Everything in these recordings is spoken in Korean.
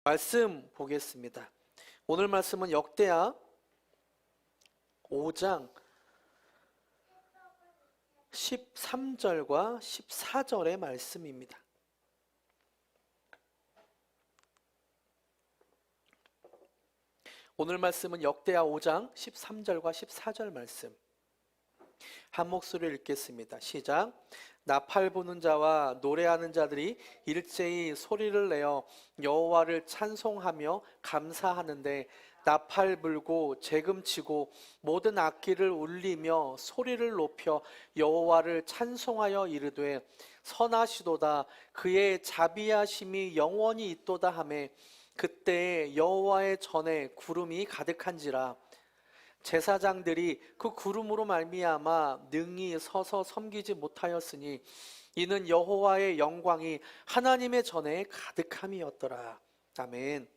말씀 보겠습니다. 오늘 말씀은 역대하 5장 13절과 14절의 말씀입니다. 오늘 말씀은 역대하 5장 13절과 14절 말씀. 한 목소리로 읽겠습니다. 시작. 나팔 부는 자와 노래하는 자들이 일제히 소리를 내어 여호와를 찬송하며 감사하는데 나팔 불고 재금치고 모든 악기를 울리며 소리를 높여 여호와를 찬송하여 이르되 선하시도다 그의 자비하심이 영원히 있도다 하매 그때 여호와의 전에 구름이 가득한지라 제사장들이 그 구름으로 말미암아 능히 서서 섬기지 못하였으니 이는 여호와의 영광이 하나님의 전에 가득함이었더라. 아멘.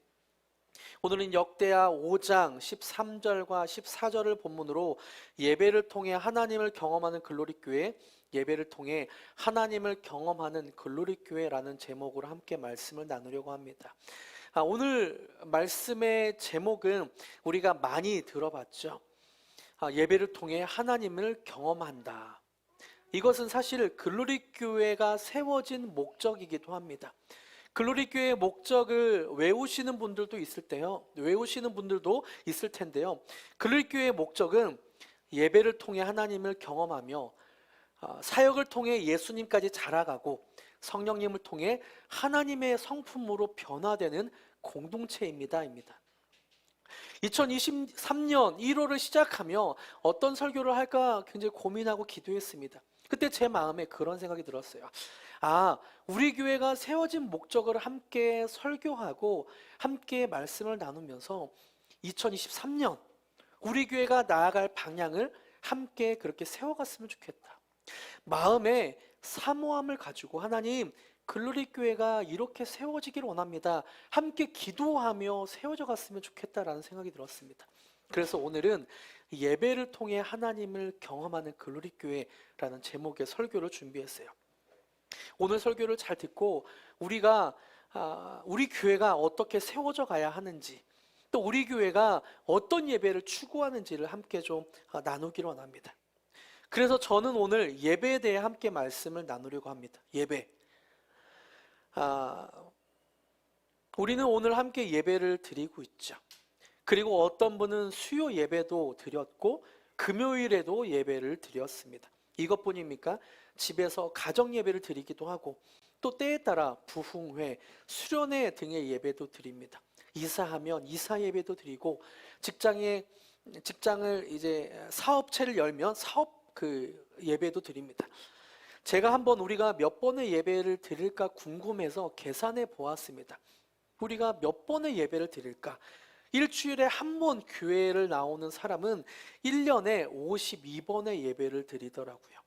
오늘은 역대하 5장 13절과 14절을 본문으로 예배를 통해 하나님을 경험하는 글로리교회, 예배를 통해 하나님을 경험하는 글로리교회라는 제목으로 함께 말씀을 나누려고 합니다. 오늘 말씀의 제목은 우리가 많이 들어봤죠. 예배를 통해 하나님을 경험한다. 이것은 사실 글로리교회가 세워진 목적이기도 합니다. 글로리교회의 목적을 외우시는 분들도 있을 텐데요. 글로리교회의 목적은 예배를 통해 하나님을 경험하며 사역을 통해 예수님까지 자라가고 성령님을 통해 하나님의 성품으로 변화되는 공동체입니다. 2023년 1월을 시작하며 어떤 설교를 할까 굉장히 고민하고 기도했습니다. 그때 제 마음에 그런 생각이 들었어요. 우리 교회가 세워진 목적을 함께 설교하고 함께 말씀을 나누면서 2023년 우리 교회가 나아갈 방향을 함께 그렇게 세워갔으면 좋겠다. 마음에 사모함을 가지고 하나님, 글로리교회가 이렇게 세워지기를 원합니다. 함께 기도하며 세워져 갔으면 좋겠다라는 생각이 들었습니다. 그래서 오늘은 예배를 통해 하나님을 경험하는 글로리교회라는 제목의 설교를 준비했어요. 오늘 설교를 잘 듣고 우리 교회가 어떻게 세워져 가야 하는지, 또 우리 교회가 어떤 예배를 추구하는지를 함께 좀 나누기를 원합니다. 그래서 저는 오늘 예배에 대해 함께 말씀을 나누려고 합니다. 예배. 우리는 오늘 함께 예배를 드리고 있죠. 그리고 어떤 분은 수요 예배도 드렸고 금요일에도 예배를 드렸습니다. 이것뿐입니까? 집에서 가정 예배를 드리기도 하고 또 때에 따라 부흥회, 수련회 등의 예배도 드립니다. 이사하면 이사 예배도 드리고 직장을 이제 사업체를 열면 사업 예배도 드립니다. 제가 한번 우리가 몇 번의 예배를 드릴까 궁금해서 계산해 보았습니다. 우리가 몇 번의 예배를 드릴까? 일주일에 한 번 교회를 나오는 사람은 1년에 52번의 예배를 드리더라고요.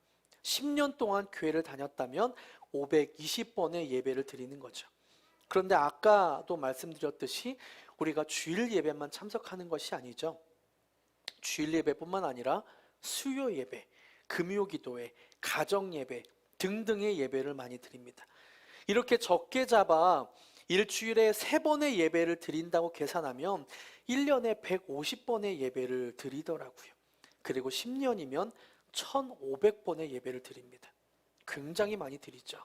10년 동안 교회를 다녔다면 520번의 예배를 드리는 거죠. 그런데 아까도 말씀드렸듯이 우리가 주일 예배만 참석하는 것이 아니죠. 주일 예배뿐만 아니라 수요 예배, 금요기도회, 가정예배 등등의 예배를 많이 드립니다. 이렇게 적게 잡아 일주일에 3번의 예배를 드린다고 계산하면 1년에 150번의 예배를 드리더라고요. 그리고 10년이면 1500번의 예배를 드립니다. 굉장히 많이 드리죠.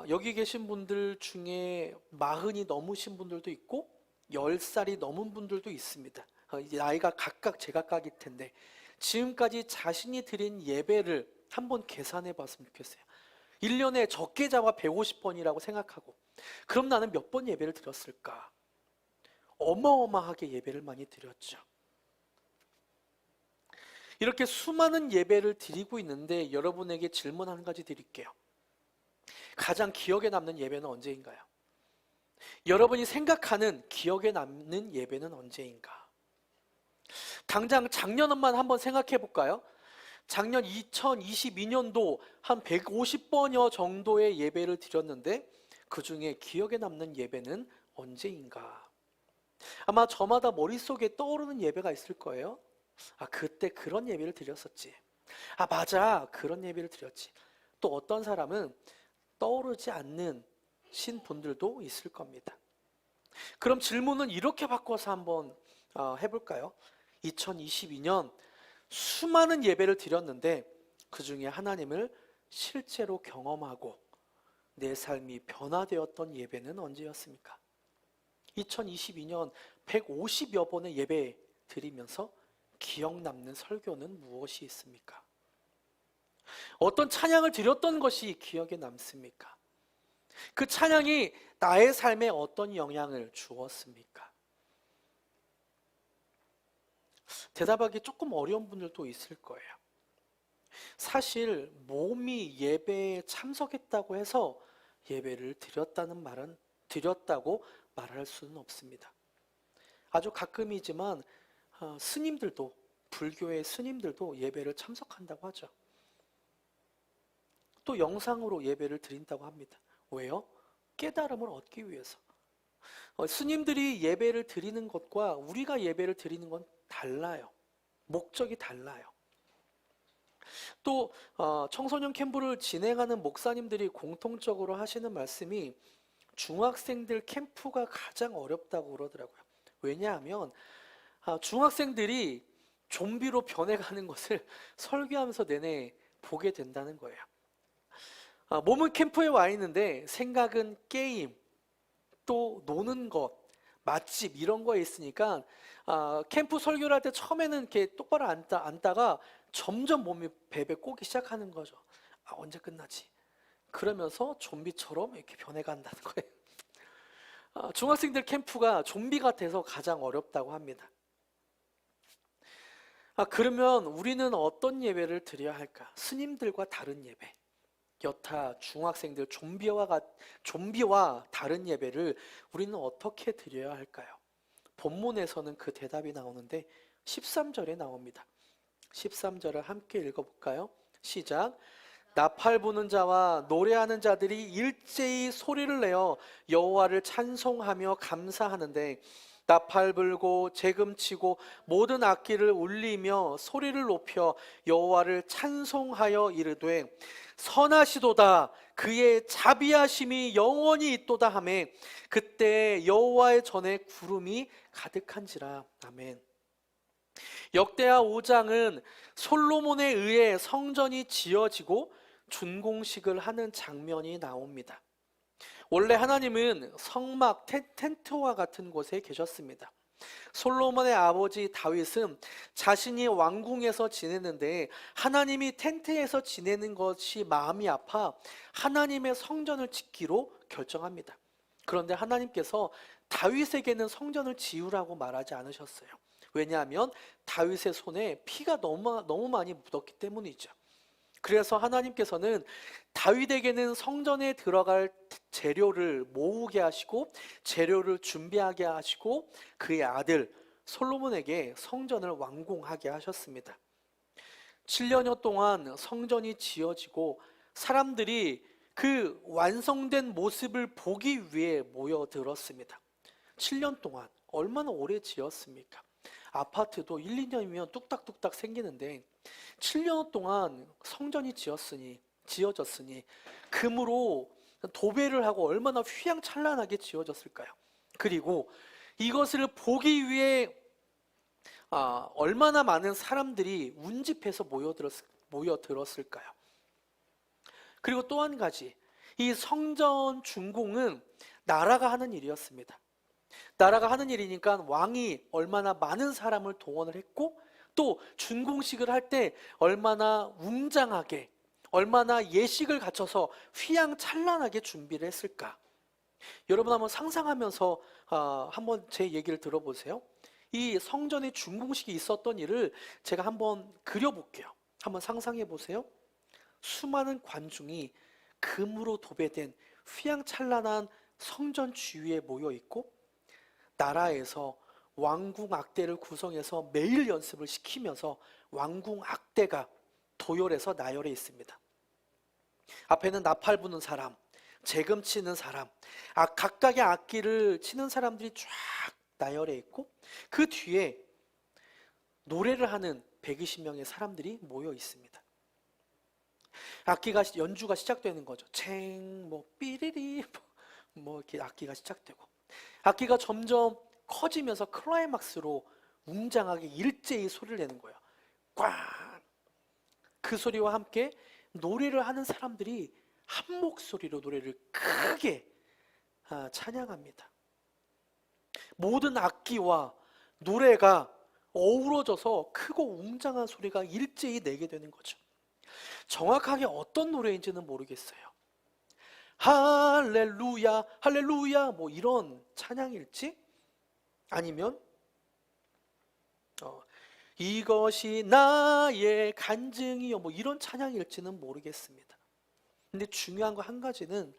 여기 계신 분들 중에 40이 넘으신 분들도 있고 10살이 넘은 분들도 있습니다. 나이가 각각 제각각일 텐데 지금까지 자신이 드린 예배를 한번 계산해 봤으면 좋겠어요. 1년에 적게 잡아 150번이라고 생각하고 그럼 나는 몇 번 예배를 드렸을까? 어마어마하게 예배를 많이 드렸죠. 이렇게 수많은 예배를 드리고 있는데 여러분에게 질문 한 가지 드릴게요. 가장 기억에 남는 예배는 언제인가요? 여러분이 생각하는 기억에 남는 예배는 언제인가? 당장 작년만 한번 생각해 볼까요? 작년 2022년도 한 150번여 정도의 예배를 드렸는데 그 중에 기억에 남는 예배는 언제인가? 아마 저마다 머릿속에 떠오르는 예배가 있을 거예요. 그때 그런 예배를 드렸었지. 맞아, 그런 예배를 드렸지. 또 어떤 사람은 떠오르지 않는 분들도 있을 겁니다. 그럼 질문은 이렇게 바꿔서 한번 해볼까요? 2022년 수많은 예배를 드렸는데 그 중에 하나님을 실제로 경험하고 내 삶이 변화되었던 예배는 언제였습니까? 2022년 150여 번의 예배 드리면서 기억 남는 설교는 무엇이 있습니까? 어떤 찬양을 드렸던 것이 기억에 남습니까? 그 찬양이 나의 삶에 어떤 영향을 주었습니까? 대답하기 조금 어려운 분들도 있을 거예요. 사실 몸이 예배에 참석했다고 해서 예배를 드렸다고 말할 수는 없습니다. 아주 가끔이지만 스님들도, 불교의 스님들도 예배를 참석한다고 하죠. 또 영상으로 예배를 드린다고 합니다. 왜요? 깨달음을 얻기 위해서. 스님들이 예배를 드리는 것과 우리가 예배를 드리는 건 달라요. 목적이 달라요. 또 청소년 캠프를 진행하는 목사님들이 공통적으로 하시는 말씀이 중학생들 캠프가 가장 어렵다고 그러더라고요. 왜냐하면 중학생들이 좀비로 변해가는 것을 설교하면서 내내 보게 된다는 거예요. 몸은 캠프에 와 있는데 생각은 게임, 또 노는 것, 맛집 이런 거에 있으니까 캠프 설교를 할 때 처음에는 이렇게 똑바로 앉다가 점점 몸이 베베 꼬기 시작하는 거죠. 언제 끝나지? 그러면서 좀비처럼 이렇게 변해간다는 거예요. 중학생들 캠프가 좀비가 돼서 가장 어렵다고 합니다. 그러면 우리는 어떤 예배를 드려야 할까? 스님들과 다른 예배. 여타 중학생들 좀비와 다른 예배를 우리는 어떻게 드려야 할까요? 본문에서는 그 대답이 나오는데 13절에 나옵니다. 13절을 함께 읽어볼까요? 시작. 나팔 부는 자와 노래하는 자들이 일제히 소리를 내어 여호와를 찬송하며 감사하는데 나팔 불고 재금 치고 모든 악기를 울리며 소리를 높여 여호와를 찬송하여 이르되 선하시도다 그의 자비하심이 영원히 있도다 하매 그때 여호와의 전에 구름이 가득한지라. 아멘. 역대하 5장은 솔로몬에 의해 성전이 지어지고 준공식을 하는 장면이 나옵니다. 원래 하나님은 성막 텐트와 같은 곳에 계셨습니다. 솔로몬의 아버지 다윗은 자신이 왕궁에서 지내는데 하나님이 텐트에서 지내는 것이 마음이 아파 하나님의 성전을 짓기로 결정합니다. 그런데 하나님께서 다윗에게는 성전을 지으라고 말하지 않으셨어요. 왜냐하면 다윗의 손에 피가 너무 많이 묻었기 때문이죠. 그래서 하나님께서는 다윗에게는 성전에 들어갈 재료를 모으게 하시고 재료를 준비하게 하시고 그의 아들 솔로몬에게 성전을 완공하게 하셨습니다. 7년여 동안 성전이 지어지고 사람들이 그 완성된 모습을 보기 위해 모여들었습니다. 7년 동안 얼마나 오래 지었습니까? 아파트도 1, 2년이면 뚝딱뚝딱 생기는데 7년 동안 성전이 지어졌으니 금으로 도배를 하고 얼마나 휘황찬란하게 지어졌을까요? 그리고 이것을 보기 위해 얼마나 많은 사람들이 운집해서 모여들었을까요? 그리고 또 한 가지, 이 성전 준공은 나라가 하는 일이었습니다. 나라가 하는 일이니까 왕이 얼마나 많은 사람을 동원을 했고 또 준공식을 할 때 얼마나 웅장하게 얼마나 예식을 갖춰서 휘황찬란하게 준비를 했을까. 여러분 한번 상상하면서 한번 제 얘기를 들어보세요. 이 성전의 준공식이 있었던 일을 제가 한번 그려볼게요. 한번 상상해 보세요. 수많은 관중이 금으로 도배된 휘황찬란한 성전 주위에 모여 있고 나라에서 왕궁 악대를 구성해서 매일 연습을 시키면서 왕궁 악대가 도열해서 나열해 있습니다. 앞에는 나팔 부는 사람, 재금 치는 사람, 각각의 악기를 치는 사람들이 쫙 나열해 있고 그 뒤에 노래를 하는 120명의 사람들이 모여 있습니다. 연주가 시작되는 거죠. 챙, 삐리리, 이렇게 악기가 시작되고 악기가 점점 커지면서 클라이막스로 웅장하게 일제히 소리를 내는 거예요. 꽝! 그 소리와 함께 노래를 하는 사람들이 한 목소리로 노래를 크게 찬양합니다. 모든 악기와 노래가 어우러져서 크고 웅장한 소리가 일제히 내게 되는 거죠. 정확하게 어떤 노래인지는 모르겠어요. 할렐루야, 할렐루야, 뭐 이런 찬양일지, 아니면 이것이 나의 간증이요, 뭐 이런 찬양일지는 모르겠습니다. 근데 중요한 거 한 가지는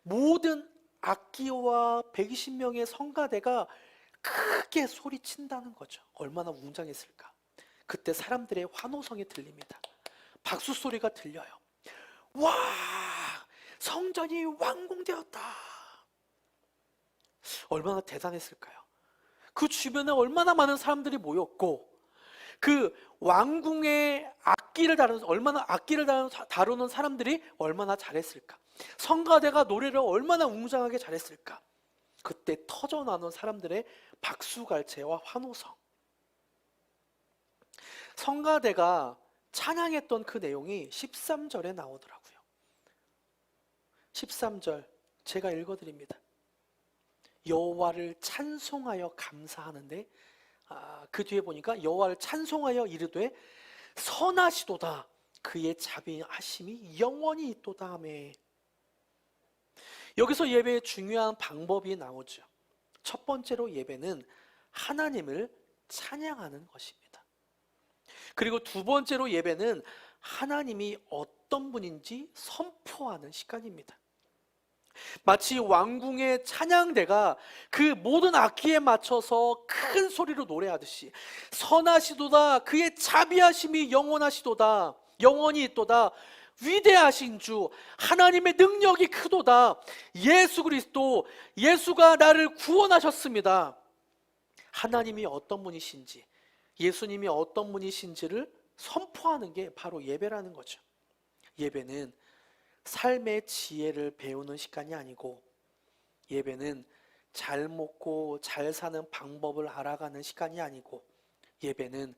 모든 악기와 120명의 성가대가 크게 소리친다는 거죠. 얼마나 웅장했을까. 그때 사람들의 환호성이 들립니다. 박수 소리가 들려요. 와, 성전이 완공되었다. 얼마나 대단했을까요? 그 주변에 얼마나 많은 사람들이 모였고, 그 왕궁의 악기를 다루는 사람들이 얼마나 잘했을까? 성가대가 노래를 얼마나 웅장하게 잘했을까? 그때 터져나오는 사람들의 박수갈채와 환호성. 성가대가 찬양했던 그 내용이 13절에 나오더라고요. 13절 제가 읽어드립니다. 여호와를 찬송하여 감사하는데, 그 뒤에 보니까 여호와를 찬송하여 이르되 선하시도다, 그의 자비하심이 영원히 있도다 하매. 여기서 예배의 중요한 방법이 나오죠. 첫 번째로 예배는 하나님을 찬양하는 것입니다. 그리고 두 번째로 예배는 하나님이 어떤 분인지 선포하는 시간입니다. 마치 왕궁의 찬양대가 그 모든 악기에 맞춰서 큰 소리로 노래하듯이, 선하시도다, 그의 자비하심이 영원하시도다, 영원히 있도다, 위대하신 주, 하나님의 능력이 크도다, 예수 그리스도, 예수가 나를 구원하셨습니다. 하나님이 어떤 분이신지, 예수님이 어떤 분이신지를 선포하는 게 바로 예배라는 거죠. 예배는 삶의 지혜를 배우는 시간이 아니고, 예배는 잘 먹고 잘 사는 방법을 알아가는 시간이 아니고, 예배는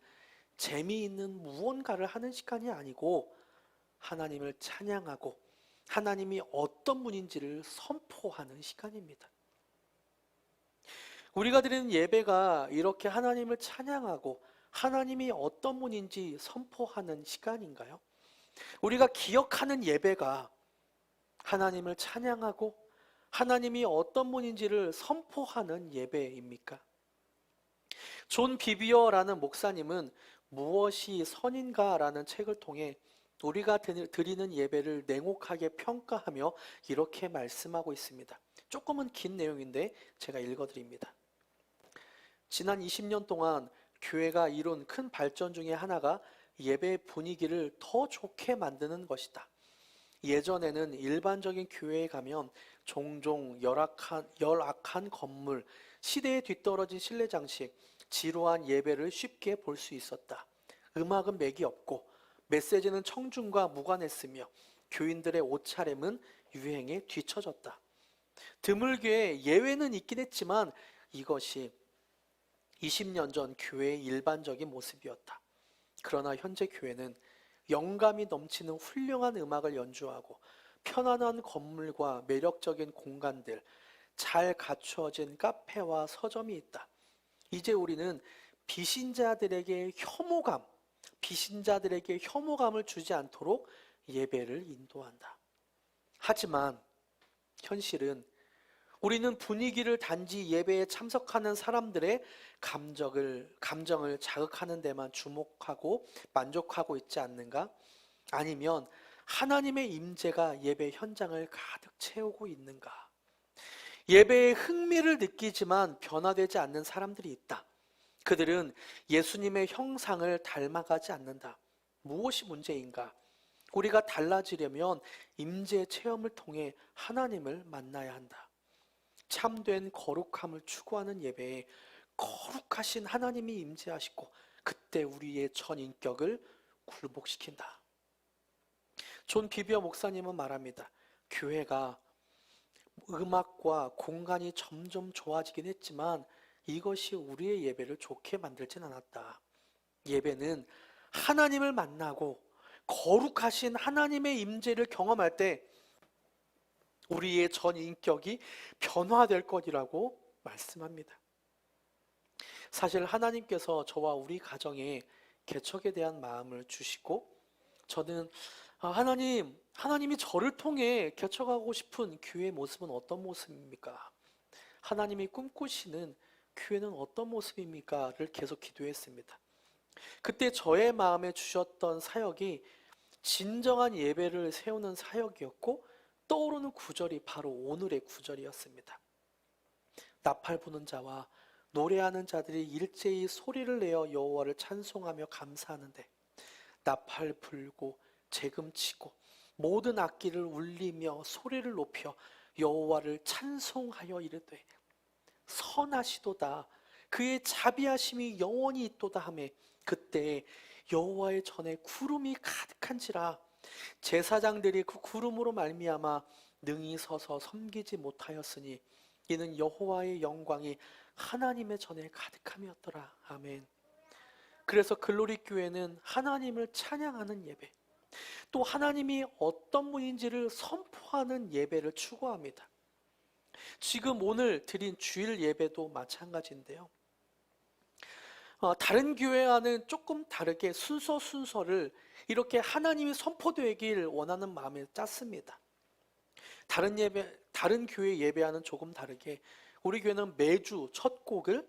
재미있는 무언가를 하는 시간이 아니고, 하나님을 찬양하고 하나님이 어떤 분인지를 선포하는 시간입니다. 우리가 드리는 예배가 이렇게 하나님을 찬양하고 하나님이 어떤 분인지 선포하는 시간인가요? 우리가 기억하는 예배가 하나님을 찬양하고 하나님이 어떤 분인지를 선포하는 예배입니까? 존 비비어라는 목사님은 무엇이 선인가라는 책을 통해 우리가 드리는 예배를 냉혹하게 평가하며 이렇게 말씀하고 있습니다. 조금은 긴 내용인데 제가 읽어드립니다. 지난 20년 동안 교회가 이룬 큰 발전 중에 하나가 예배 분위기를 더 좋게 만드는 것이다. 예전에는 일반적인 교회에 가면 종종 열악한 건물, 시대에 뒤떨어진 실내 장식, 지루한 예배를 쉽게 볼 수 있었다. 음악은 맥이 없고 메시지는 청중과 무관했으며 교인들의 옷차림은 유행에 뒤처졌다. 드물게 예외는 있긴 했지만 이것이 20년 전 교회의 일반적인 모습이었다. 그러나 현재 교회는 영감이 넘치는 훌륭한 음악을 연주하고 편안한 건물과 매력적인 공간들, 잘 갖추어진 카페와 서점이 있다. 이제 우리는 비신자들에게 혐오감을 주지 않도록 예배를 인도한다. 하지만 현실은 우리는 분위기를 단지 예배에 참석하는 사람들의 감정을 자극하는 데만 주목하고 만족하고 있지 않는가? 아니면 하나님의 임재가 예배 현장을 가득 채우고 있는가? 예배에 흥미를 느끼지만 변화되지 않는 사람들이 있다. 그들은 예수님의 형상을 닮아가지 않는다. 무엇이 문제인가? 우리가 달라지려면 임재 체험을 통해 하나님을 만나야 한다. 참된 거룩함을 추구하는 예배에 거룩하신 하나님이 임재하시고 그때 우리의 전 인격을 굴복시킨다. 존 비비어 목사님은 말합니다. 교회가 음악과 공간이 점점 좋아지긴 했지만 이것이 우리의 예배를 좋게 만들진 않았다. 예배는 하나님을 만나고 거룩하신 하나님의 임재를 경험할 때 우리의 전 인격이 변화될 것이라고 말씀합니다. 사실 하나님께서 저와 우리 가정에 개척에 대한 마음을 주시고 저는 하나님이 저를 통해 개척하고 싶은 교회의 모습은 어떤 모습입니까? 하나님이 꿈꾸시는 교회는 어떤 모습입니까?를 계속 기도했습니다. 그때 저의 마음에 주셨던 사역이 진정한 예배를 세우는 사역이었고 떠오르는 구절이 바로 오늘의 구절이었습니다. 나팔 부는 자와 노래하는 자들이 일제히 소리를 내어 여호와를 찬송하며 감사하는데 나팔 불고 재금치고 모든 악기를 울리며 소리를 높여 여호와를 찬송하여 이르되 선하시도다 그의 자비하심이 영원히 있도다 하매 그때 여호와의 전에 구름이 가득한지라 제사장들이 그 구름으로 말미암아 능히 서서 섬기지 못하였으니 이는 여호와의 영광이 하나님의 전에 가득함이었더라. 아멘. 그래서 글로리 교회는 하나님을 찬양하는 예배, 또 하나님이 어떤 분인지를 선포하는 예배를 추구합니다. 지금 오늘 드린 주일 예배도 마찬가지인데요. 다른 교회와는 조금 다르게 순서를 이렇게 하나님이 선포되길 원하는 마음에 짰습니다. 다른 교회 예배와는 조금 다르게 우리 교회는 매주 첫 곡을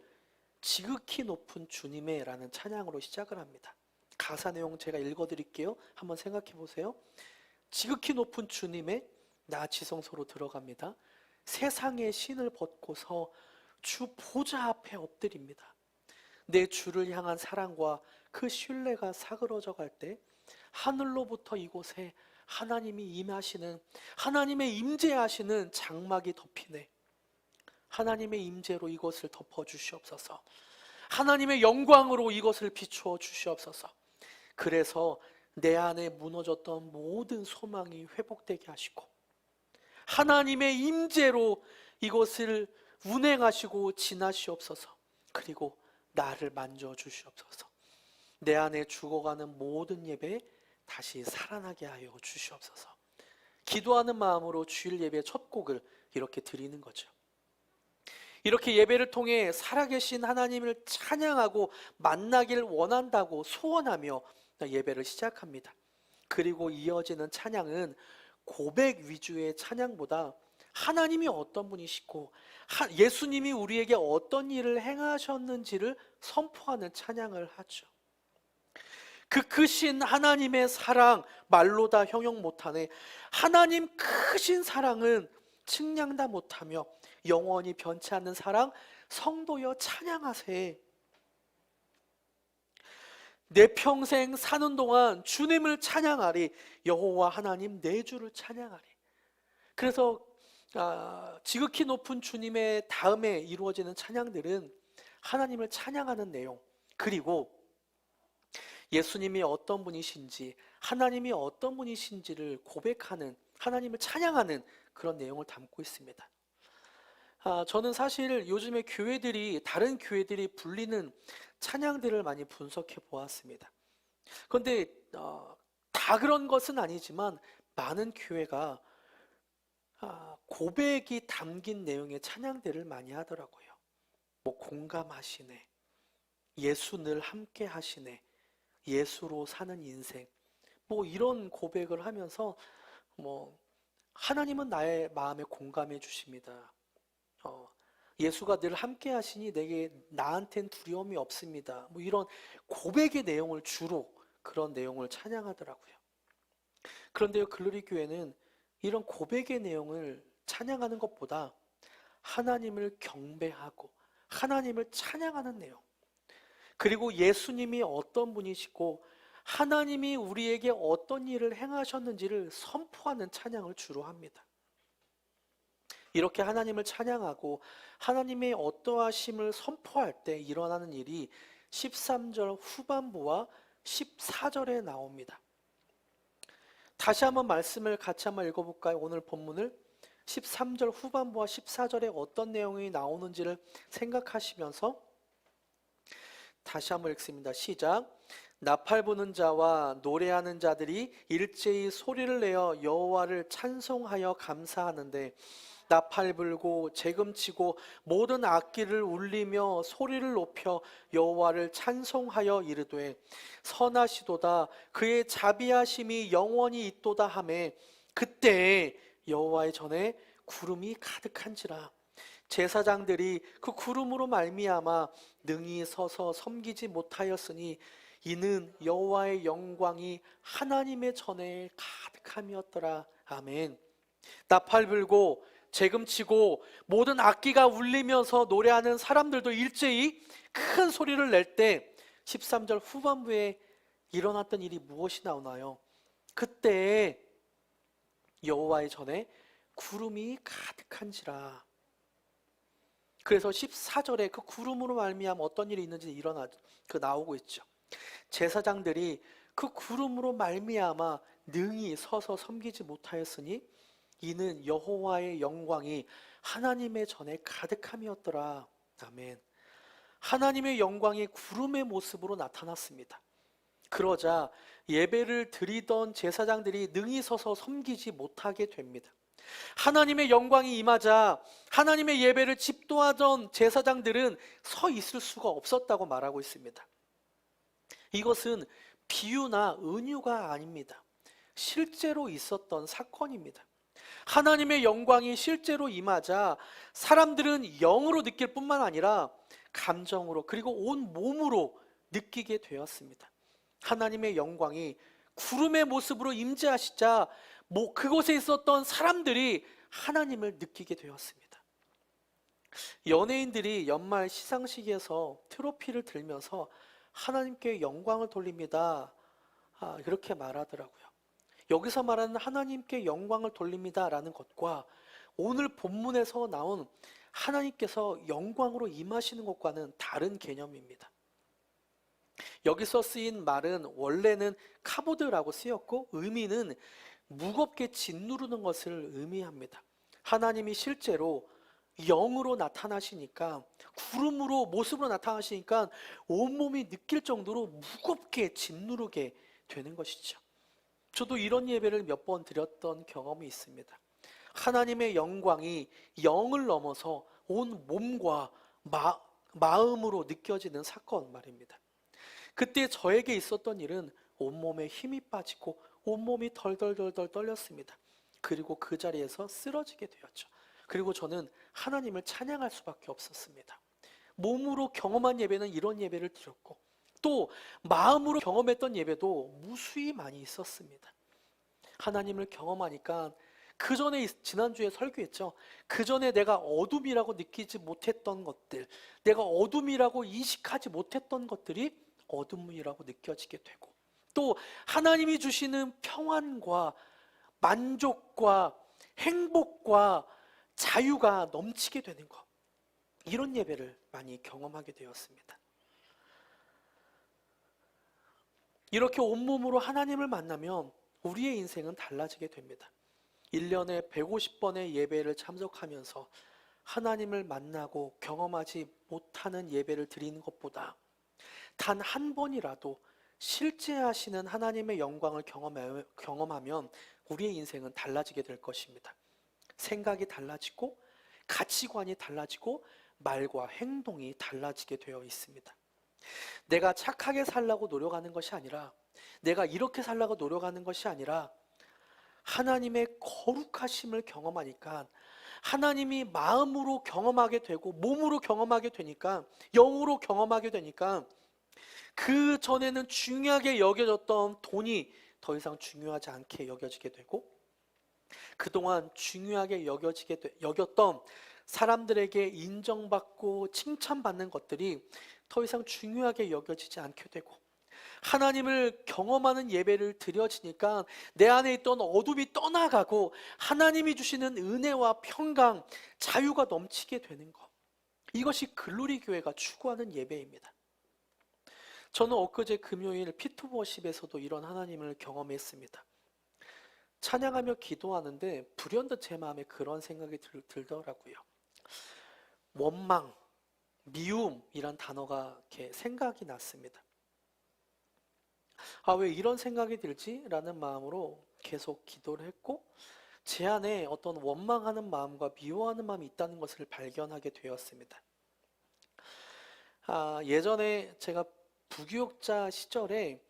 지극히 높은 주님의 라는 찬양으로 시작을 합니다. 가사 내용 제가 읽어드릴게요. 한번 생각해 보세요. 지극히 높은 주님의 나 지성소로 들어갑니다. 세상의 신을 벗고서 주 보좌 앞에 엎드립니다. 내 주를 향한 사랑과 그 신뢰가 사그러져 갈 때 하늘로부터 이곳에 하나님이 임하시는 하나님의 임재하시는 장막이 덮이네. 하나님의 임재로 이것을 덮어 주시옵소서. 하나님의 영광으로 이것을 비추어 주시옵소서. 그래서 내 안에 무너졌던 모든 소망이 회복되게 하시고 하나님의 임재로 이것을 운행하시고 지나시옵소서. 그리고 나를 만져 주시옵소서. 내 안에 죽어가는 모든 예배 다시 살아나게 하여 주시옵소서. 기도하는 마음으로 주일 예배 첫 곡을 이렇게 드리는 거죠. 이렇게 예배를 통해 살아계신 하나님을 찬양하고 만나길 원한다고 소원하며 예배를 시작합니다. 그리고 이어지는 찬양은 고백 위주의 찬양보다 하나님이 어떤 분이시고 예수님이 우리에게 어떤 일을 행하셨는지를 선포하는 찬양을 하죠. 그 크신 하나님의 사랑 말로 다 형용 못하네. 하나님 크신 사랑은 측량 다 못하며 영원히 변치 않는 사랑 성도여 찬양하세. 내 평생 사는 동안 주님을 찬양하리. 여호와 하나님 내 주를 찬양하리. 그래서 지극히 높은 주님의 다음에 이루어지는 찬양들은 하나님을 찬양하는 내용, 그리고 예수님이 어떤 분이신지 하나님이 어떤 분이신지를 고백하는, 하나님을 찬양하는 그런 내용을 담고 있습니다. 저는 사실 요즘에 다른 교회들이 불리는 찬양들을 많이 분석해 보았습니다. 그런데 다 그런 것은 아니지만 많은 교회가 고백이 담긴 내용의 찬양들을 많이 하더라고요. 공감하시네, 예수 늘 함께 하시네, 예수로 사는 인생, 이런 고백을 하면서 하나님은 나의 마음에 공감해 주십니다. 예수가 늘 함께 하시니 나한텐 두려움이 없습니다. 이런 고백의 내용을 주로 그런 내용을 찬양하더라고요. 그런데요, 글로리 교회는 이런 고백의 내용을 찬양하는 것보다 하나님을 경배하고 하나님을 찬양하는 내용, 그리고 예수님이 어떤 분이시고 하나님이 우리에게 어떤 일을 행하셨는지를 선포하는 찬양을 주로 합니다. 이렇게 하나님을 찬양하고 하나님의 어떠하심을 선포할 때 일어나는 일이 13절 후반부와 14절에 나옵니다. 다시 한번 말씀을 같이 한번 읽어볼까요? 오늘 본문을 13절 후반부와 14절에 어떤 내용이 나오는지를 생각하시면서 다시 한번 읽습니다. 시작. 나팔 부는 자와 노래하는 자들이 일제히 소리를 내어 여호와를 찬송하여 감사하는데 나팔 불고 재금치고 모든 악기를 울리며 소리를 높여 여호와를 찬송하여 이르되 선하시도다 그의 자비하심이 영원히 있도다 하매 그때 여호와의 전에 구름이 가득한지라 제사장들이 그 구름으로 말미암아 능히 서서 섬기지 못하였으니 이는 여호와의 영광이 하나님의 전에 가득함이었더라. 아멘. 나팔 불고 재금치고 모든 악기가 울리면서 노래하는 사람들도 일제히 큰 소리를 낼 때 13절 후반부에 일어났던 일이 무엇이 나오나요? 그때 여호와의 전에 구름이 가득한지라. 그래서 14절에 그 구름으로 말미암아 어떤 일이 있는지 나오고 있죠. 제사장들이 그 구름으로 말미암아 능히 서서 섬기지 못하였으니 이는 여호와의 영광이 하나님의 전에 가득함이었더라. 아멘. 하나님의 영광이 구름의 모습으로 나타났습니다. 그러자 예배를 드리던 제사장들이 능히 서서 섬기지 못하게 됩니다. 하나님의 영광이 임하자 하나님의 예배를 집도하던 제사장들은 서 있을 수가 없었다고 말하고 있습니다. 이것은 비유나 은유가 아닙니다. 실제로 있었던 사건입니다. 하나님의 영광이 실제로 임하자 사람들은 영으로 느낄 뿐만 아니라 감정으로 그리고 온 몸으로 느끼게 되었습니다. 하나님의 영광이 구름의 모습으로 임재하시자 그곳에 있었던 사람들이 하나님을 느끼게 되었습니다. 연예인들이 연말 시상식에서 트로피를 들면서 하나님께 영광을 돌립니다. 이렇게 말하더라고요. 여기서 말하는 하나님께 영광을 돌립니다 라는 것과 오늘 본문에서 나온 하나님께서 영광으로 임하시는 것과는 다른 개념입니다. 여기서 쓰인 말은 원래는 카보드라고 쓰였고 의미는 무겁게 짓누르는 것을 의미합니다. 하나님이 실제로 영으로 나타나시니까 구름으로 모습으로 나타나시니까 온몸이 느낄 정도로 무겁게 짓누르게 되는 것이죠. 저도 이런 예배를 몇 번 드렸던 경험이 있습니다. 하나님의 영광이 영을 넘어서 온 몸과 마음으로 느껴지는 사건 말입니다. 그때 저에게 있었던 일은 온몸에 힘이 빠지고 온몸이 덜덜덜덜 떨렸습니다. 그리고 그 자리에서 쓰러지게 되었죠. 그리고 저는 하나님을 찬양할 수밖에 없었습니다. 몸으로 경험한 예배는 이런 예배를 드렸고 또 마음으로 경험했던 예배도 무수히 많이 있었습니다. 하나님을 경험하니까 그 전에 지난주에 설교했죠. 그 전에 내가 어둠이라고 느끼지 못했던 것들, 내가 어둠이라고 인식하지 못했던 것들이 어둠이라고 느껴지게 되고 또 하나님이 주시는 평안과 만족과 행복과 자유가 넘치게 되는 것, 이런 예배를 많이 경험하게 되었습니다. 이렇게 온몸으로 하나님을 만나면 우리의 인생은 달라지게 됩니다. 1년에 150번의 예배를 참석하면서 하나님을 만나고 경험하지 못하는 예배를 드리는 것보다 단 한 번이라도 실제 하시는 하나님의 영광을 경험하면 우리의 인생은 달라지게 될 것입니다. 생각이 달라지고 가치관이 달라지고 말과 행동이 달라지게 되어 있습니다. 내가 착하게 살려고 노력하는 것이 아니라 내가 이렇게 살려고 노력하는 것이 아니라 하나님의 거룩하심을 경험하니까 하나님이 마음으로 경험하게 되고 몸으로 경험하게 되니까 영으로 경험하게 되니까 그 전에는 중요하게 여겨졌던 돈이 더 이상 중요하지 않게 여겨지게 되고 그동안 중요하게 여겼던 사람들에게 인정받고 칭찬받는 것들이 더 이상 중요하게 여겨지지 않게 되고 하나님을 경험하는 예배를 드려지니까 내 안에 있던 어둠이 떠나가고 하나님이 주시는 은혜와 평강, 자유가 넘치게 되는 것, 이것이 글로리 교회가 추구하는 예배입니다. 저는 엊그제 금요일 피투버십에서도 이런 하나님을 경험했습니다. 찬양하며 기도하는데 불현듯 제 마음에 그런 생각이 들더라고요. 원망, 미움이란 단어가 이렇게 생각이 났습니다. 왜 이런 생각이 들지? 라는 마음으로 계속 기도를 했고, 제 안에 어떤 원망하는 마음과 미워하는 마음이 있다는 것을 발견하게 되었습니다. 예전에 제가 부교육자 시절에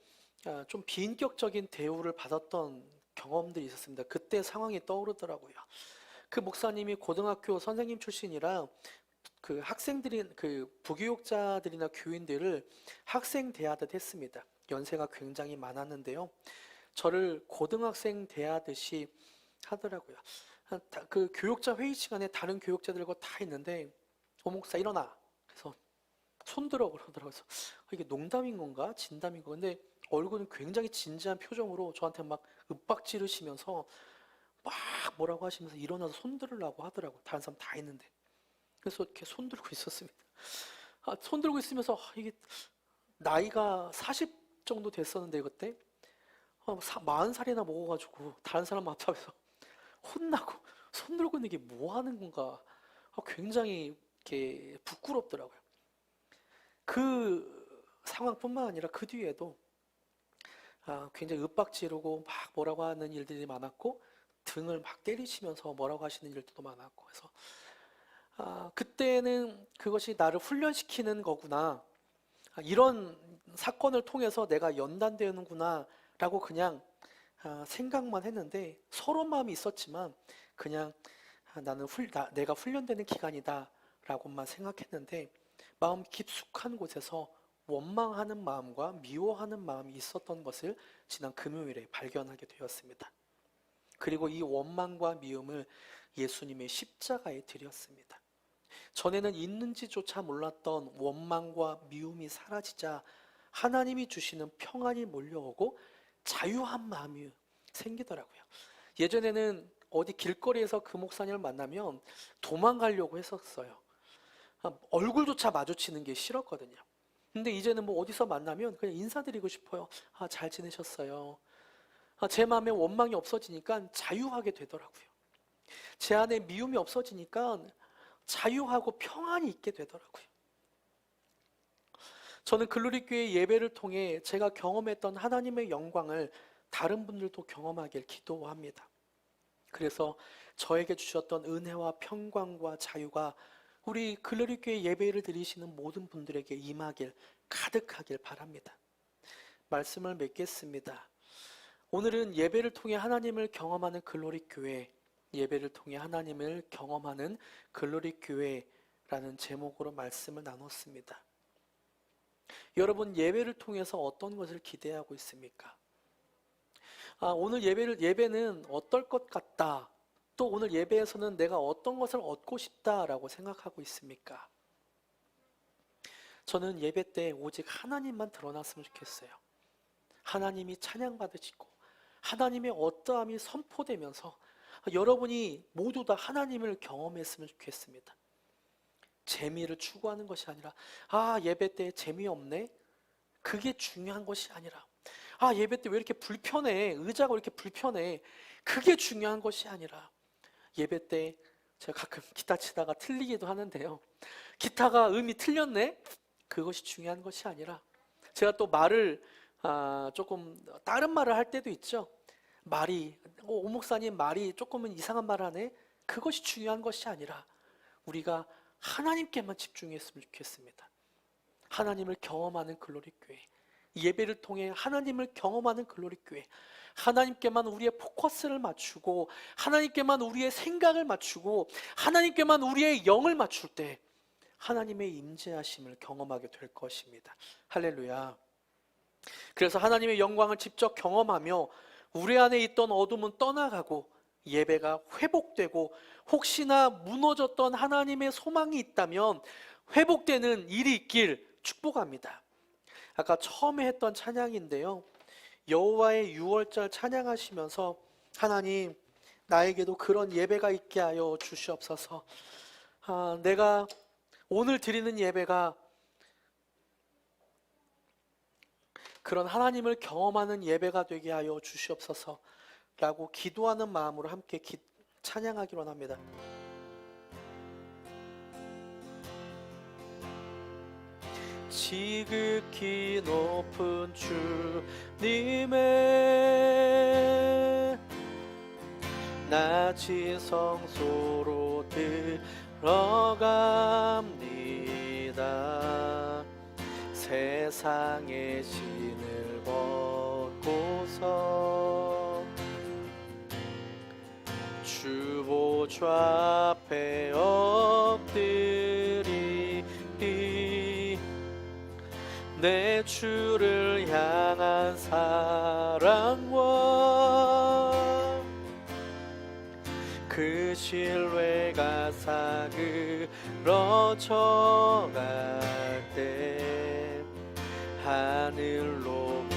좀 비인격적인 대우를 받았던 경험들이 있었습니다. 그때 상황이 떠오르더라고요. 그 목사님이 고등학교 선생님 출신이라 그 학생들이 그 부교육자들이나 교인들을 학생 대하듯 했습니다. 연세가 굉장히 많았는데요. 저를 고등학생 대하듯이 하더라고요. 그 교육자 회의 시간에 다른 교육자들과 다 있는데 목사 일어나. 그래서 손들어 그러더라고요. 그래서 이게 농담인 건가 진담인 건가. 근데 얼굴은 굉장히 진지한 표정으로 저한테 막 윽박 지르시면서 막 뭐라고 하시면서 일어나서 손 들으려고 하더라고요. 다른 사람 다 있는데. 그래서 이렇게 손 들고 있었습니다. 손 들고 있으면서 이게 나이가 40 정도 됐었는데 그때 40살이나 먹어가지고 다른 사람 앞에서 혼나고 손 들고 있는 게 뭐 하는 건가 굉장히 이렇게 부끄럽더라고요. 그 상황뿐만 아니라 그 뒤에도 굉장히 윽박 지르고 막 뭐라고 하는 일들이 많았고 등을 막 때리시면서 뭐라고 하시는 일들도 많았고 그래서 그때는 그것이 나를 훈련시키는 거구나. 이런 사건을 통해서 내가 연단되는구나 라고 그냥 생각만 했는데 서로 마음이 있었지만 그냥 내가 훈련되는 기간이다 라고만 생각했는데 마음 깊숙한 곳에서 원망하는 마음과 미워하는 마음이 있었던 것을 지난 금요일에 발견하게 되었습니다. 그리고 이 원망과 미움을 예수님의 십자가에 드렸습니다. 전에는 있는지조차 몰랐던 원망과 미움이 사라지자 하나님이 주시는 평안이 몰려오고 자유한 마음이 생기더라고요. 예전에는 어디 길거리에서 그 목사님을 만나면 도망가려고 했었어요. 얼굴조차 마주치는 게 싫었거든요. 근데 이제는 뭐 어디서 만나면 그냥 인사드리고 싶어요. 잘 지내셨어요. 제 마음에 원망이 없어지니까 자유하게 되더라고요. 제 안에 미움이 없어지니까 자유하고 평안이 있게 되더라고요. 저는 글로리교회 예배를 통해 제가 경험했던 하나님의 영광을 다른 분들도 경험하길 기도합니다. 그래서 저에게 주셨던 은혜와 평강과 자유가 우리 글로리교회 예배를 드리시는 모든 분들에게 임하길 가득하길 바랍니다. 말씀을 맺겠습니다. 오늘은 예배를 통해 하나님을 경험하는 글로리교회, 예배를 통해 하나님을 경험하는 글로리교회라는 제목으로 말씀을 나눴습니다. 여러분 예배를 통해서 어떤 것을 기대하고 있습니까? 오늘 예배는 어떨 것 같다. 또 오늘 예배에서는 내가 어떤 것을 얻고 싶다라고 생각하고 있습니까? 저는 예배 때 오직 하나님만 드러났으면 좋겠어요. 하나님이 찬양받으시고 하나님의 어떠함이 선포되면서 여러분이 모두 다 하나님을 경험했으면 좋겠습니다. 재미를 추구하는 것이 아니라 예배 때 재미없네? 그게 중요한 것이 아니라 예배 때 왜 이렇게 불편해? 의자가 왜 이렇게 불편해? 그게 중요한 것이 아니라 예배 때 제가 가끔 기타 치다가 틀리기도 하는데요. 기타가 음이 틀렸네? 그것이 중요한 것이 아니라 제가 또 말을 조금 다른 말을 할 때도 있죠. 오 목사님 말이 조금은 이상한 말 하네? 그것이 중요한 것이 아니라 우리가 하나님께만 집중했으면 좋겠습니다. 하나님을 경험하는 글로리교회, 예배를 통해 하나님을 경험하는 글로리교회, 하나님께만 우리의 포커스를 맞추고 하나님께만 우리의 생각을 맞추고 하나님께만 우리의 영을 맞출 때 하나님의 임재하심을 경험하게 될 것입니다. 할렐루야. 그래서 하나님의 영광을 직접 경험하며 우리 안에 있던 어둠은 떠나가고 예배가 회복되고 혹시나 무너졌던 하나님의 소망이 있다면 회복되는 일이 있길 축복합니다. 아까 처음에 했던 찬양인데요. 여호와의 유월절 찬양하시면서 하나님 나에게도 그런 예배가 있게 하여 주시옵소서. 내가 오늘 드리는 예배가 그런 하나님을 경험하는 예배가 되게 하여 주시옵소서. 라고 기도하는 마음으로 함께 찬양하기로 합니다. 지극히 높은 주님의 낮은 성소로 들어갑니다. 세상의 신을 벗고서 주 보좌 앞에 엎드리리. 내 주를 향한 사랑과 그 신뢰가 사그러져 갈 때 하늘로부터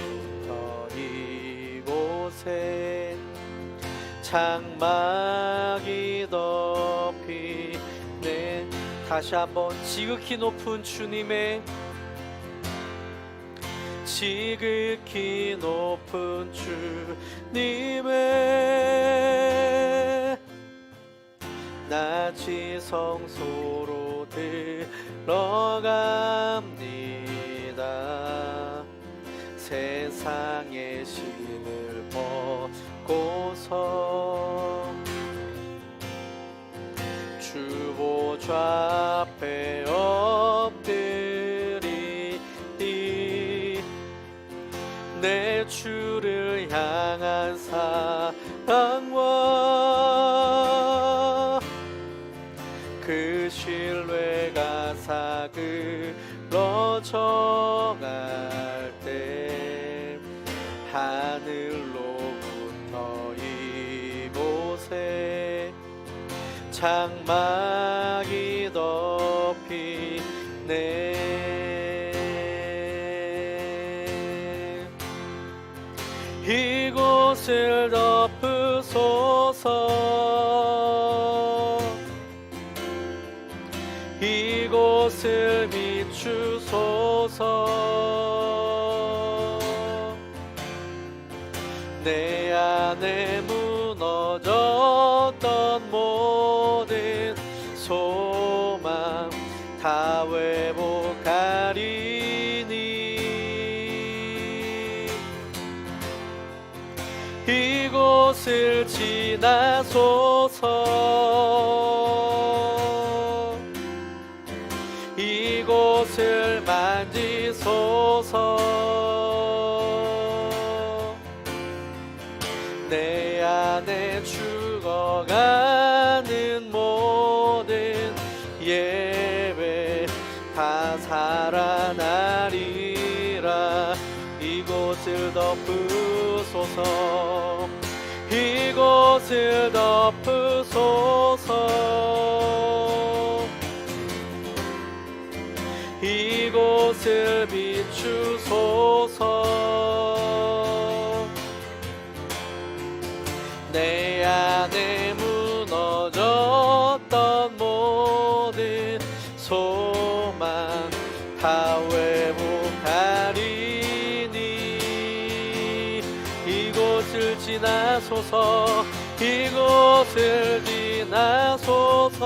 이곳에 장막이 덮이네. 다시 한번 지극히 높은 주님의 지극히 높은 주님의 낮은 성소로 들어갑니다. 세상의 신을 벗고서 주 보좌 앞에 엎드리리. 내 주를 향한 사랑과 그 신뢰가 사그러져 갈 때 하늘로부터 이곳에 장막이 덮이네. 이곳을 덮으소서. 이곳을 비추소서. 내 안에 무너졌던 모든 소망 다 회복하리니. 이곳을 지나소서. 이곳을 만지소서. 내 안에 죽어가는 모든 예배 다 살아나리라. 이곳을 덮으소서. 이곳을 덮으소서. 이곳을 비추소서. 내 안에 무너졌던 모든 소망 다 회복하리니. 이곳을 지나소서. 이곳을 지나소서.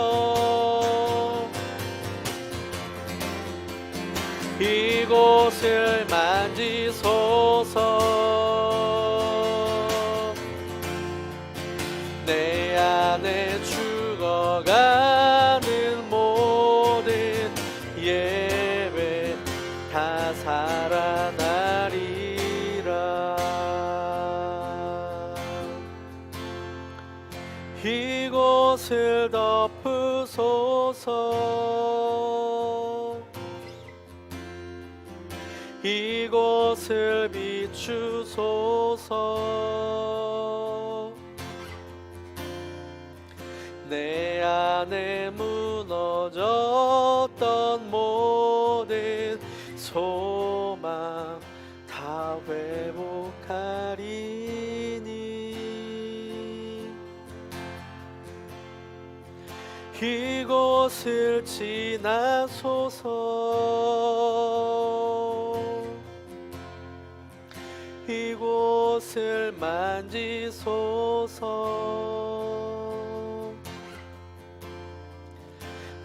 이곳을 만지소서. 내 안에 죽어가는 모든 예배 다 살아나리라. 이곳을 덮으소서. 이곳을 비추소서. 내 안에 무너졌던 모든 소망 다 회복하리니. 이곳을 지나소서. 이곳을 만지소서.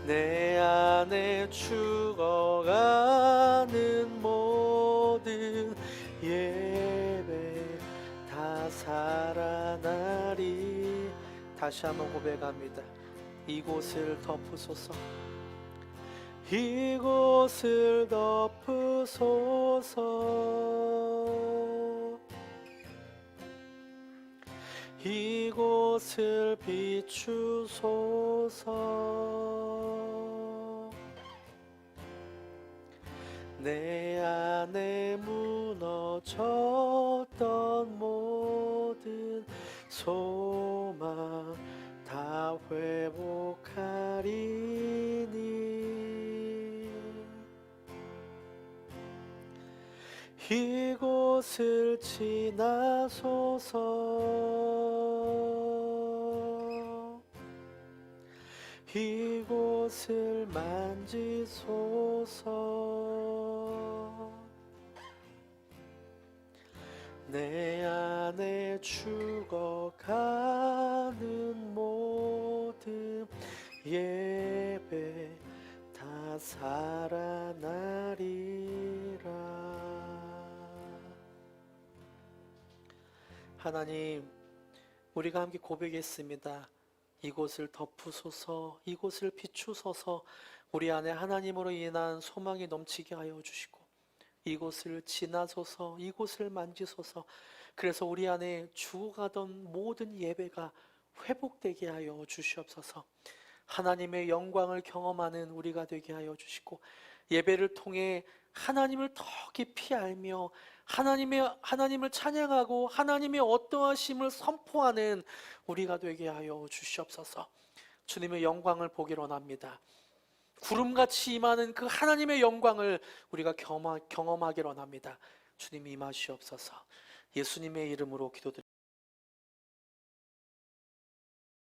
내 안에 죽어가는 모든 예배 다 살아나리. 다시 한번 고백합니다. 이곳을 덮으소서. 이곳을 덮으소서. 이곳을 비추소서. 내 안에 무너졌던 모든 소망 다 회복하리니 이곳을 지나소서. 이곳을 만지소서. 내 안에 죽어가는 모든 예배 다 살아나리라. 하나님, 우리가 함께 고백했습니다. 이곳을 덮으소서. 이곳을 비추소서. 우리 안에 하나님으로 인한 소망이 넘치게 하여 주시고 이곳을 지나소서. 이곳을 만지소서. 그래서 우리 안에 죽어가던 모든 예배가 회복되게 하여 주시옵소서. 하나님의 영광을 경험하는 우리가 되게 하여 주시고 예배를 통해 하나님을 더 깊이 알며 하나님을 찬양하고 하나님의 어떠하심을 선포하는 우리가 되게 하여 주시옵소서. 주님의 영광을 보기를 원합니다. 구름같이 임하는 그 하나님의 영광을 우리가 경험하기를 원합니다. 주님 임하시옵소서. 예수님의 이름으로 기도드립니다.